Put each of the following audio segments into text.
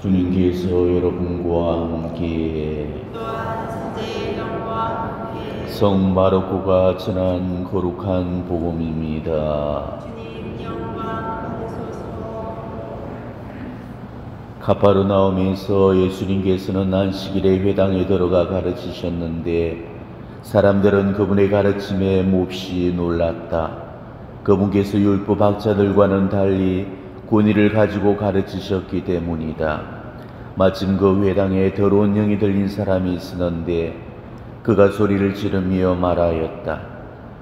주님께서 여러분과 함께 또한 천재의 영과 함께 성 마르코가 전한 거룩한 복음입니다. 주님 영광 받으소서. 가파르나움에서 예수님께서는 안식일에 회당에 들어가 가르치셨는데 사람들은 그분의 가르침에 몹시 놀랐다. 그분께서 율법 학자들과는 달리 권위를 가지고 가르치셨기 때문이다. 마침 그 회당에 더러운 영이 들린 사람이 있었는데 그가 소리를 지르며 말하였다.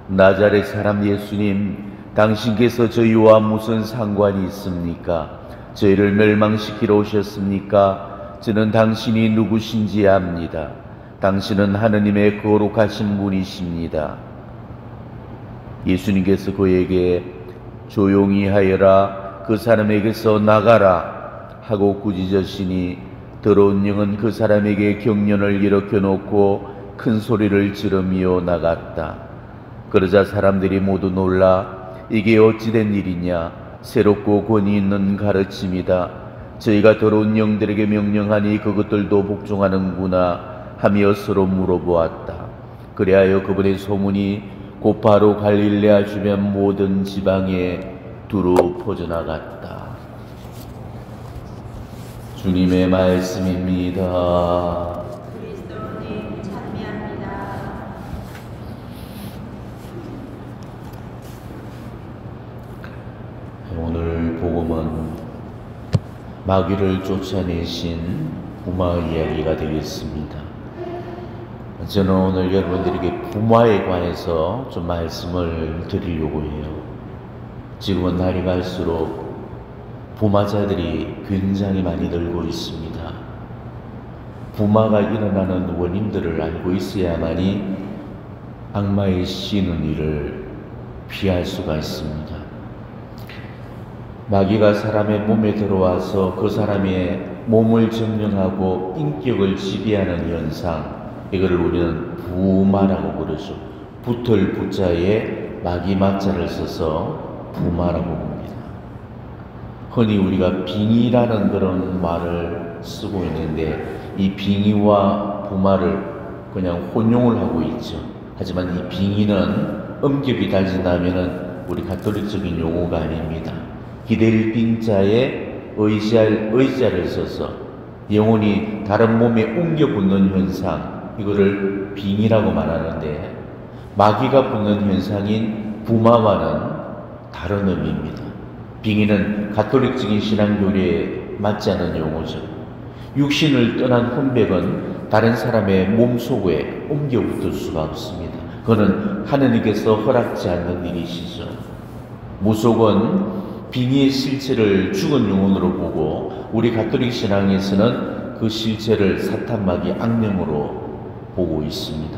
나자렛 사람 예수님, 당신께서 저희와 무슨 상관이 있습니까? 저희를 멸망시키러 오셨습니까? 저는 당신이 누구신지 압니다. 당신은 하느님의 거룩하신 분이십니다. 예수님께서 그에게 조용히 하여라, 그 사람에게서 나가라 하고 꾸짖으시니 더러운 영은 그 사람에게 경련을 일으켜 놓고 큰 소리를 지르며 나갔다. 그러자 사람들이 모두 놀라 이게 어찌된 일이냐, 새롭고 권위 있는 가르침이다. 저희가 더러운 영들에게 명령하니 그것들도 복종하는구나 하며 서로 물어보았다. 그리하여 그분의 소문이 곧바로 갈릴레아 주변 모든 지방에 두루 퍼져나갔다. 주님의 말씀입니다. 그리스도님 찬미합니다. 오늘 복음은 마귀를 쫓아내신 부마 이야기가 되겠습니다. 저는 오늘 여러분들에게 부마에 관해서 좀 말씀을 드리려고 해요. 지금은 날이 갈수록 부마자들이 굉장히 많이 늘고 있습니다. 부마가 일어나는 원인들을 알고 있어야만이 악마의 씌는 일을 피할 수가 있습니다. 마귀가 사람의 몸에 들어와서 그 사람의 몸을 점령하고 인격을 지배하는 현상, 이거를 우리는 부마라고 부르죠. 붙을 부자에 마귀 마자를 써서 부마라고 봅니다. 흔히 우리가 빙의라는 그런 말을 쓰고 있는데 이 빙의와 부마를 그냥 혼용을 하고 있죠. 하지만 이 빙의는 음격이 달진다면은 우리 가톨릭적인 용어가 아닙니다. 기댈 빙자에 의지할 의자를 써서 영혼이 다른 몸에 옮겨 붙는 현상, 이거를 빙의라고 말하는데 마귀가 붙는 현상인 부마와는 다른 의미입니다. 빙의는 가톨릭적인 신앙교리에 맞지 않은 용어죠. 육신을 떠난 혼백은 다른 사람의 몸속에 옮겨 붙을 수가 없습니다. 그거는 하느님께서 허락지 않는 일이시죠. 무속은 빙의의 실체를 죽은 영혼으로 보고 우리 가톨릭 신앙에서는 그 실체를 사탄 마귀 악령으로 보고 있습니다.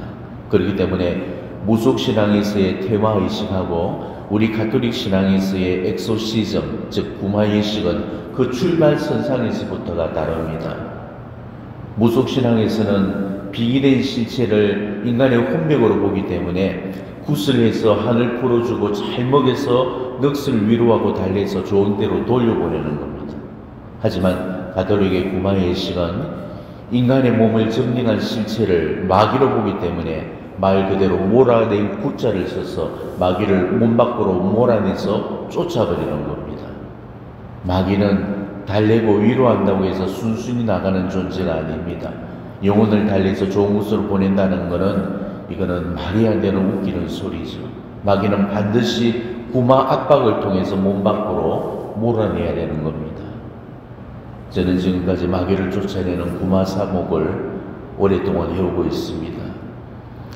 그렇기 때문에 무속 신앙에서의 퇴화의식하고 우리 가톨릭 신앙에서의 엑소시즘, 즉 부마의식은 그 출발선상에서부터가 다릅니다. 무속 신앙에서는 빙의된 실체를 인간의 혼백으로 보기 때문에 구슬해서 한을 풀어주고 잘 먹여서 넋을 위로하고 달래서 좋은 데로 돌려보내는 겁니다. 하지만 가톨릭의 부마의식은 인간의 몸을 점령한 실체를 마귀로 보기 때문에 말 그대로 몰아낼 구자를 써서 마귀를 몸 밖으로 몰아내서 쫓아버리는 겁니다. 마귀는 달래고 위로한다고 해서 순순히 나가는 존재가 아닙니다. 영혼을 달래서 좋은 곳으로 보낸다는 것은 이거는 말이 안 되는 웃기는 소리죠. 마귀는 반드시 부마 압박을 통해서 몸 밖으로 몰아내야 되는 겁니다. 저는 지금까지 마귀를 쫓아내는 부마 사목을 오랫동안 해오고 있습니다.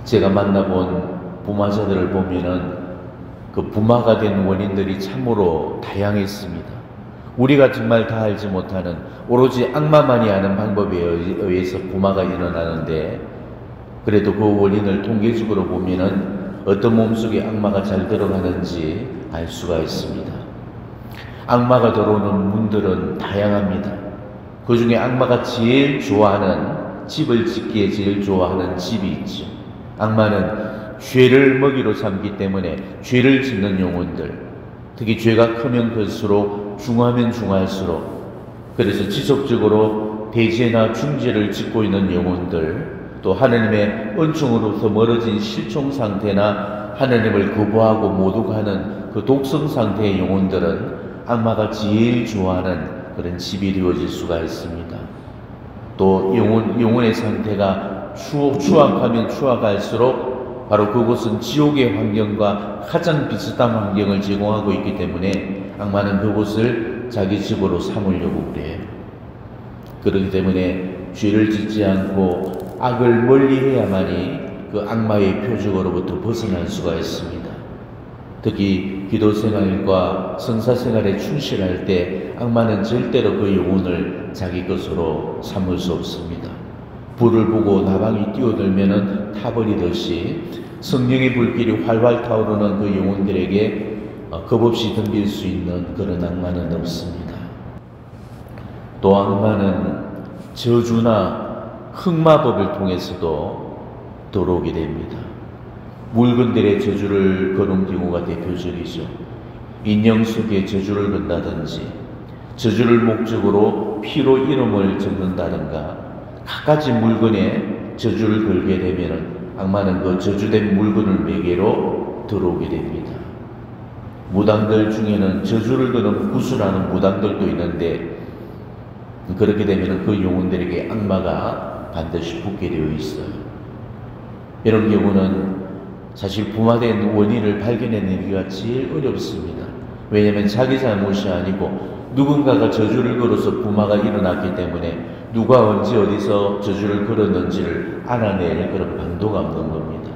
제가 만나본 부마자들을 보면은 그 부마가 된 원인들이 참으로 다양했습니다. 우리가 정말 다 알지 못하는 오로지 악마만이 아는 방법에 의해서 부마가 일어나는데 그래도 그 원인을 통계적으로 보면은 어떤 몸속에 악마가 잘 들어가는지 알 수가 있습니다. 악마가 들어오는 문들은 다양합니다. 그 중에 악마가 제일 좋아하는, 집을 짓기에 제일 좋아하는 집이 있죠. 악마는 죄를 먹이로 삼기 때문에 죄를 짓는 영혼들, 특히 죄가 크면 클수록 중하면 중할수록 그래서 지속적으로 대죄나 중죄를 짓고 있는 영혼들, 또 하나님의 은총으로부터 멀어진 실종 상태나 하나님을 거부하고 모독하는 그 독성 상태의 영혼들은 악마가 제일 좋아하는 그런 집이 되어질 수가 있습니다. 또 영혼의 상태가 추악하면 추악할수록 바로 그곳은 지옥의 환경과 가장 비슷한 환경을 제공하고 있기 때문에 악마는 그곳을 자기 집으로 삼으려고 그래요. 그렇기 때문에 죄를 짓지 않고 악을 멀리해야만이 그 악마의 표적으로부터 벗어날 수가 있습니다. 특히 기도생활과 성사생활에 충실할 때 악마는 절대로 그 영혼을 자기 것으로 삼을 수 없습니다. 불을 보고 나방이 뛰어들면은 타버리듯이 성령의 불길이 활활 타오르는 그 영혼들에게 겁없이 덤빌 수 있는 그런 악마는 없습니다. 또 악마는 저주나 흑마법을 통해서도 들어오게 됩니다. 물건들의 저주를 거는 경우가 대표적이죠. 인형 속에 저주를 건다든지, 저주를 목적으로 피로 이름을 적는다든가, 갖가지 물건에 저주를 걸게 되면 악마는 그 저주된 물건을 매개로 들어오게 됩니다. 무당들 중에는 저주를 거는 구수라는 무당들도 있는데, 그렇게 되면 그 영혼들에게 악마가 반드시 붙게 되어 있어요. 이런 경우는 사실 부마된 원인을 발견해내기가 제일 어렵습니다. 왜냐하면 자기 잘못이 아니고 누군가가 저주를 걸어서 부마가 일어났기 때문에 누가 언제 어디서 저주를 걸었는지를 알아낼 그런 방도가 없는 겁니다.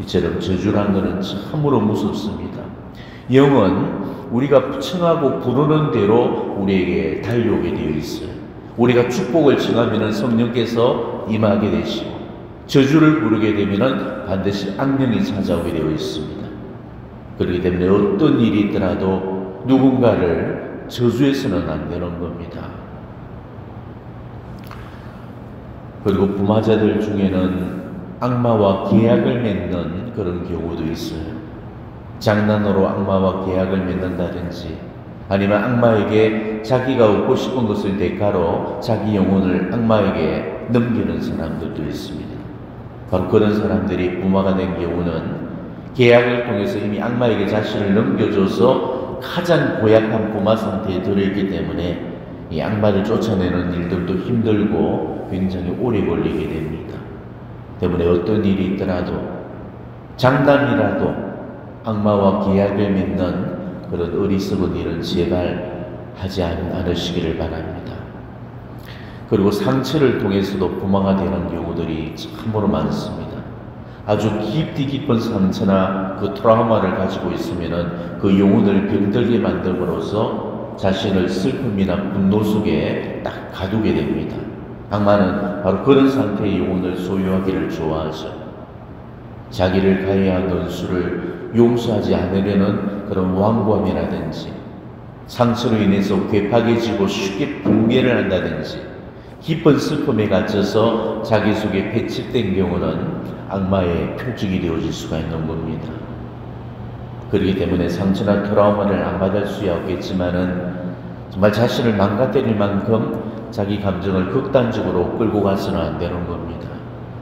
이처럼 저주란 것은 참으로 무섭습니다. 영은 우리가 청하고 부르는 대로 우리에게 달려오게 되어 있어요. 우리가 축복을 청하면 성령께서 임하게 되시고, 저주를 부르게 되면 반드시 악령이 찾아오게 되어 있습니다. 그렇기 때문에 어떤 일이 있더라도 누군가를 저주해서는 안 되는 겁니다. 그리고 부마자들 중에는 악마와 계약을 맺는 그런 경우도 있어요. 장난으로 악마와 계약을 맺는다든지, 아니면 악마에게 자기가 얻고 싶은 것을 대가로 자기 영혼을 악마에게 넘기는 사람들도 있습니다. 바로 그런 사람들이 부마가 된 경우는 계약을 통해서 이미 악마에게 자신을 넘겨줘서 가장 고약한 부마 상태에 들어있기 때문에 이 악마를 쫓아내는 일들도 힘들고 굉장히 오래 걸리게 됩니다. 때문에 어떤 일이 있더라도 장담이라도 악마와 계약을 맺는 그런 어리석은 일은 제발 하지 않으시기를 바랍니다. 그리고 상처를 통해서도 부마가 되는 경우들이 참으로 많습니다. 아주 깊은 상처나 그 트라우마를 가지고 있으면 그 영혼을 병들게 만듦으로써 자신을 슬픔이나 분노 속에 딱 가두게 됩니다. 악마는 바로 그런 상태의 영혼을 소유하기를 좋아하죠. 자기를 가해한 원수를 용서하지 않으려는 그런 완고함이라든지, 상처로 인해서 괴팍해지고 쉽게 붕괴를 한다든지, 깊은 슬픔에 갇혀서 자기 속에 배척된 경우는 악마의 표적이 되어질 수가 있는 겁니다. 그렇기 때문에 상처나 트라우마를 안 받을 수야 없겠지만은 정말 자신을 망가뜨릴 만큼 자기 감정을 극단적으로 끌고 가서는 안 되는 겁니다.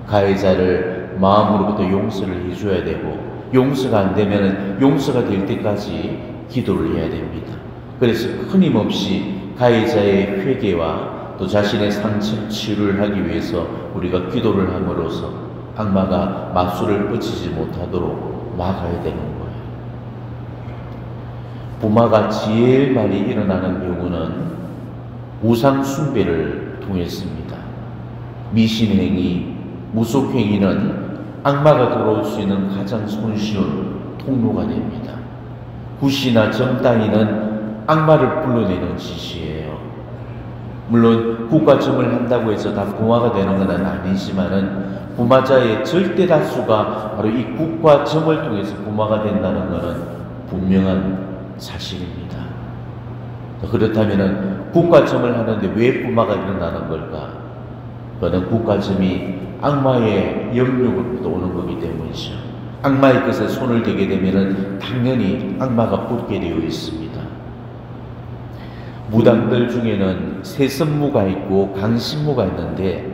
가해자를 마음으로부터 용서를 해줘야 되고, 용서가 안 되면 용서가 될 때까지 기도를 해야 됩니다. 그래서 끊임없이 가해자의 회개와 또 자신의 상처 치유를 하기 위해서 우리가 기도를 함으로써 악마가 맞수를 뻗치지 못하도록 막아야 되는 거예요. 부마가 제일 많이 일어나는 경우는 우상 숭배를 통했습니다. 미신행위, 무속행위는 악마가 들어올 수 있는 가장 손쉬운 통로가 됩니다. 굿이나 점 따위는 악마를 불러내는 짓이에요. 물론 굿과 점을 한다고 해서 다 부마가 되는 건 아니지만은 부마자의 절대 다수가 바로 이 굿과 점을 통해서 부마가 된다는 것은 분명한 사실입니다. 그렇다면은 굿과 점을 하는데 왜 부마가 일어나는 걸까? 그거는 굿과 점이 악마의 영역으로부터 오는 거기 때문이죠. 악마의 것에 손을 대게 되면은 당연히 악마가 붙게 되어 있습니다. 무당들 중에는 세선무가 있고 강신무가 있는데,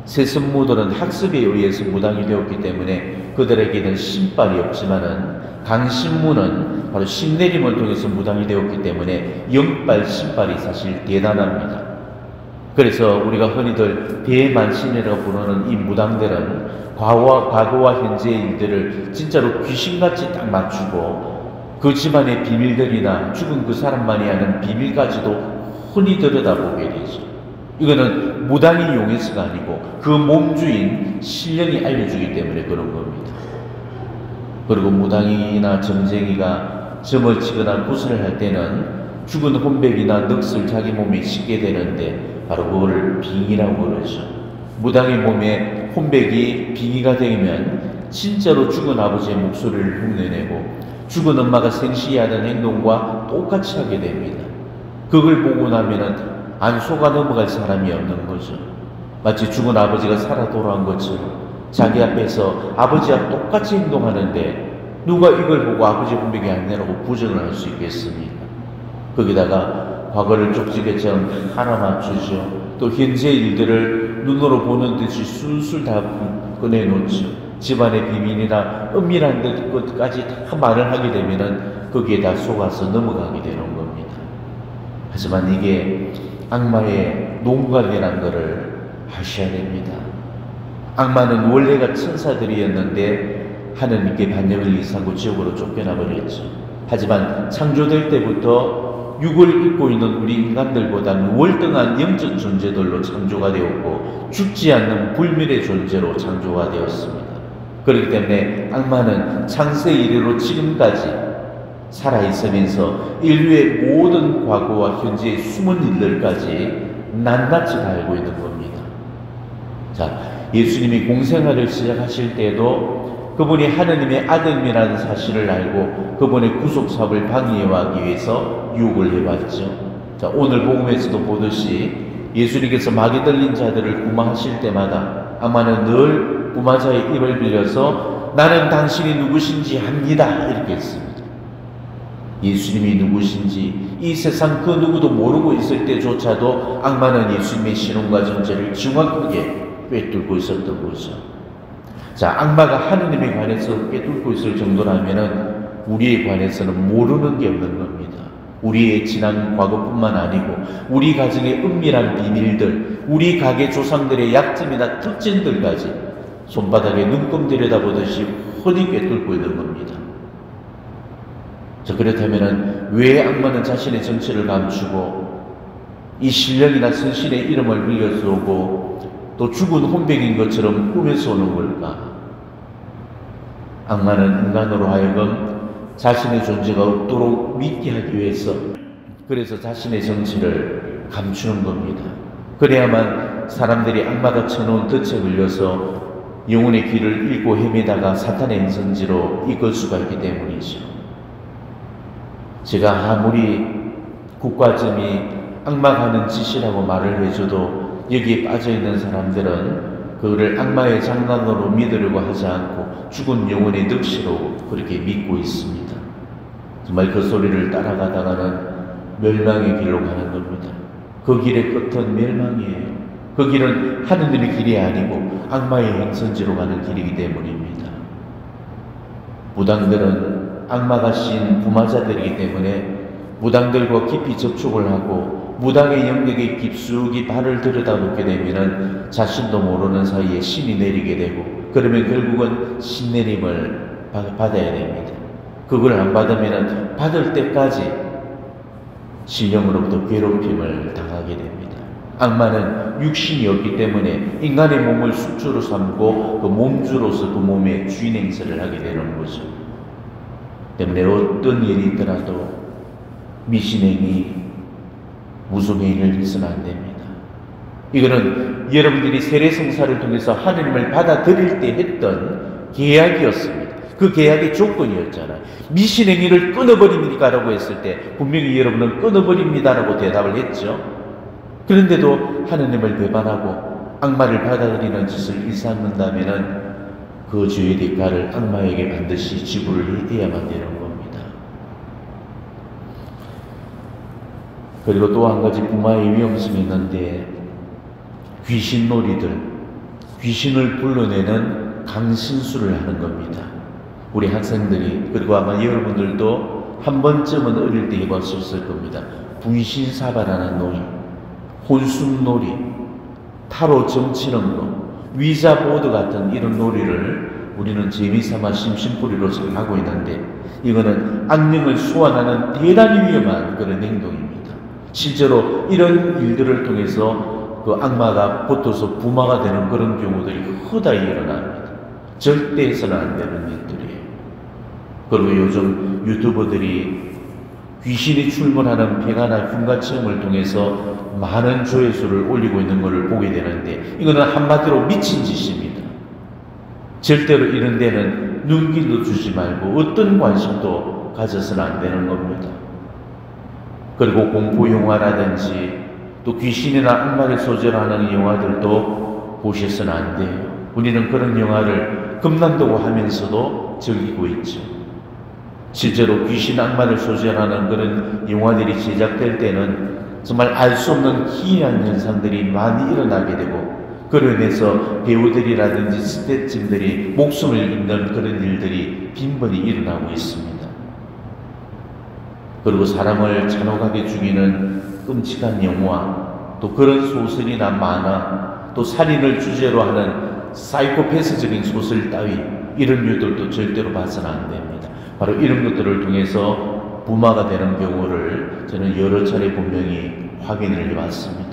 세선무들은 학습에 의해서 무당이 되었기 때문에 그들에게는 신발이 없지만은, 강신무는 바로 신내림을 통해서 무당이 되었기 때문에 영발 신발이 사실 대단합니다. 그래서 우리가 흔히들 대만신이라고 부르는 이 무당들은 과거와 현재의 일들을 진짜로 귀신같이 딱 맞추고, 그 집안의 비밀들이나 죽은 그 사람만이 아는 비밀까지도 흔히 들여다보게 되죠. 이거는 무당이 용해서가 아니고 그 몸주인 신령이 알려주기 때문에 그런 겁니다. 그리고 무당이나 점쟁이가 점을 치거나 구슬을 할 때는 죽은 혼백이나 넋을 자기 몸에 싣게 되는데, 바로 그걸 빙의라고 그러죠. 무당의 몸에 혼백이 빙의가 되면 진짜로 죽은 아버지의 목소리를 흉내내고 죽은 엄마가 생시하던 행동과 똑같이 하게 됩니다. 그걸 보고 나면은 안 속아 넘어갈 사람이 없는 거죠. 마치 죽은 아버지가 살아 돌아온 것처럼 자기 앞에서 아버지와 똑같이 행동하는데 누가 이걸 보고 아버지 혼백이 아니라고 부정을 할 수 있겠습니까? 거기다가 과거를 쪽지게처럼 하나 맞추죠. 또 현재 일들을 눈으로 보는 듯이 술술 다 꺼내놓죠. 집안의 비밀이나 은밀한 것까지 다 말을 하게 되면은 거기에 다 속아서 넘어가게 되는 겁니다. 하지만 이게 악마의 농간이라는 것을 아셔야 됩니다. 악마는 원래가 천사들이었는데 하느님께 반역을 일삼고 지옥으로 쫓겨나 버렸죠. 하지만 창조될 때부터 육을 입고 있는 우리 인간들보다는 월등한 영적 존재들로 창조가 되었고 죽지 않는 불멸의 존재로 창조가 되었습니다. 그렇기 때문에 악마는 창세 이래로 지금까지 살아있으면서 인류의 모든 과거와 현재의 숨은 일들까지 낱낱이 다 알고 있는 겁니다. 자, 예수님이 공생활을 시작하실 때에도 그분이 하느님의 아들이라는 사실을 알고 그분의 구속사업을 방해하기 위해서 유혹을 해봤죠. 자, 오늘 복음에서도 보듯이 예수님께서 마귀 들린 자들을 구마하실 때마다 악마는 늘 구마자의 입을 빌려서 나는 당신이 누구신지 압니다 이렇게 했습니다. 예수님이 누구신지 이 세상 그 누구도 모르고 있을 때조차도 악마는 예수님의 신앙과 정체를 정확하게 꿰뚫고 있었던 거죠. 자, 악마가 하느님에 관해서 꿰뚫고 있을 정도라면은 우리에 관해서는 모르는 게 없는 겁니다. 우리의 지난 과거뿐만 아니고 우리 가정의 은밀한 비밀들, 우리 가게 조상들의 약점이나 특징들까지 손바닥에 눈금 들여다보듯이 훤히 꿰뚫고 있는 겁니다. 자, 그렇다면은 왜 악마는 자신의 정체를 감추고 이 신령이나 선신의 이름을 빌려서 오고 또 죽은 혼백인 것처럼 꾸며서 오는 걸까? 악마는 인간으로 하여금 자신의 존재가 없도록 믿게 하기 위해서 그래서 자신의 정체를 감추는 겁니다. 그래야만 사람들이 악마가 쳐놓은 덫에 걸려서 영혼의 길을 잃고 헤매다가 사탄의 인성지로 이끌 수가 있기 때문이죠. 제가 아무리 국가점이 악마가 하는 짓이라고 말을 해줘도 여기에 빠져있는 사람들은 그거를 악마의 장난으로 믿으려고 하지 않고 죽은 영혼의 넋이로 그렇게 믿고 있습니다. 정말 그 소리를 따라가다가는 멸망의 길로 가는 겁니다. 그 길의 끝은 멸망이에요. 그 길은 하느님의 길이 아니고 악마의 행선지로 가는 길이기 때문입니다. 무당들은 악마가 씌인 부마자들이기 때문에 무당들과 깊이 접촉을 하고 무당의 영역에 깊숙이 발을 들여다보게 되면 자신도 모르는 사이에 신이 내리게 되고 그러면 결국은 신내림을 받아야 됩니다. 그걸 안 받으면 받을 때까지 신령으로부터 괴롭힘을 당하게 됩니다. 악마는 육신이 없기 때문에 인간의 몸을 숙주로 삼고 그 몸주로서 그 몸의 주인 행세를 하게 되는 거죠. 때문에 어떤 일이 있더라도 미신행위, 무속행위를 해서는 안 됩니다. 이거는 여러분들이 세례성사를 통해서 하느님을 받아들일 때 했던 계약이었습니다. 그 계약의 조건이었잖아요. 미신행위를 끊어버립니까라고 했을 때 분명히 여러분은 끊어버립니다라고 대답을 했죠. 그런데도 하느님을 배반하고 악마를 받아들이는 짓을 일삼는다면은 그 죄의 대가를 악마에게 반드시 지불을 해야만 되는 겁니다. 그리고 또 한 가지 부마의 위험성이 있는데, 귀신놀이들, 귀신을 불러내는 강신술을 하는 겁니다. 우리 학생들이, 그리고 아마 여러분들도 한 번쯤은 어릴 때 해봤었을 겁니다. 분신사바라는 놀이, 혼숨놀이, 타로 점치는 거, 위자보드 같은 이런 놀이를 우리는 재미삼아 심심풀이로서 하고 있는데, 이거는 악령을 소환하는 대단히 위험한 그런 행동입니다. 실제로 이런 일들을 통해서 그 악마가 붙어서 부마가 되는 그런 경우들이 허다히 일어납니다. 절대 해서는 안 되는 일들이에요. 그리고 요즘 유튜버들이 귀신이 출몰하는 폐가나 흉가 체험을 통해서 많은 조회수를 올리고 있는 것을 보게 되는데, 이거는 한마디로 미친 짓입니다. 절대로 이런 데는 눈길도 주지 말고 어떤 관심도 가져서는 안 되는 겁니다. 그리고 공포 영화라든지 또 귀신이나 악마를 소재로 하는 영화들도 보셔서는 안 돼요. 우리는 그런 영화를 금난다고 하면서도 즐기고 있죠. 실제로 귀신 악마를 소재로 하는 그런 영화들이 제작될 때는 정말 알 수 없는 희한한 현상들이 많이 일어나게 되고, 그로 인해서 배우들이라든지 스태프진들이 목숨을 잃는 그런 일들이 빈번히 일어나고 있습니다. 그리고 사람을 잔혹하게 죽이는 끔찍한 영화, 또 그런 소설이나 만화, 또 살인을 주제로 하는 사이코패스적인 소설 따위, 이런 류들도 절대로 봐서는 안 됩니다. 바로 이런 것들을 통해서 부마가 되는 경우를 저는 여러 차례 분명히 확인을 해봤습니다.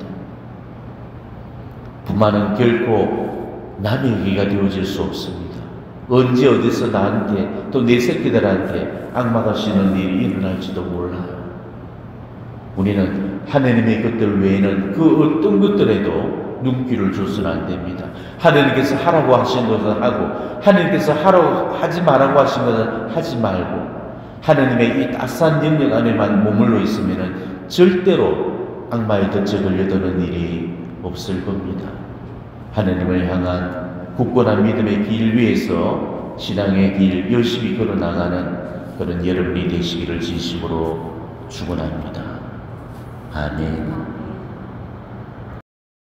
부마는 결코 남에게가 되어질 수 없습니다. 언제 어디서 나한테 또 내 새끼들한테 악마가 씌는 일이 일어날지도 몰라요. 우리는 하나님의 것들 외에는 그 어떤 것들에도 눈길을 줘서는 안 됩니다. 하나님께서 하라고 하신 것은 하고, 하나님께서 하지 말라고 하신 것은 하지 말고, 하나님의 이 따스한 영역 안에만 머물러 있으면 절대로 악마의 덫에 걸려드는 일이 없을 겁니다. 하나님을 향한 굳건한 믿음의 길 위에서 신앙의 길 열심히 걸어나가는 그런 여러분이 되시기를 진심으로 축원합니다. 아멘.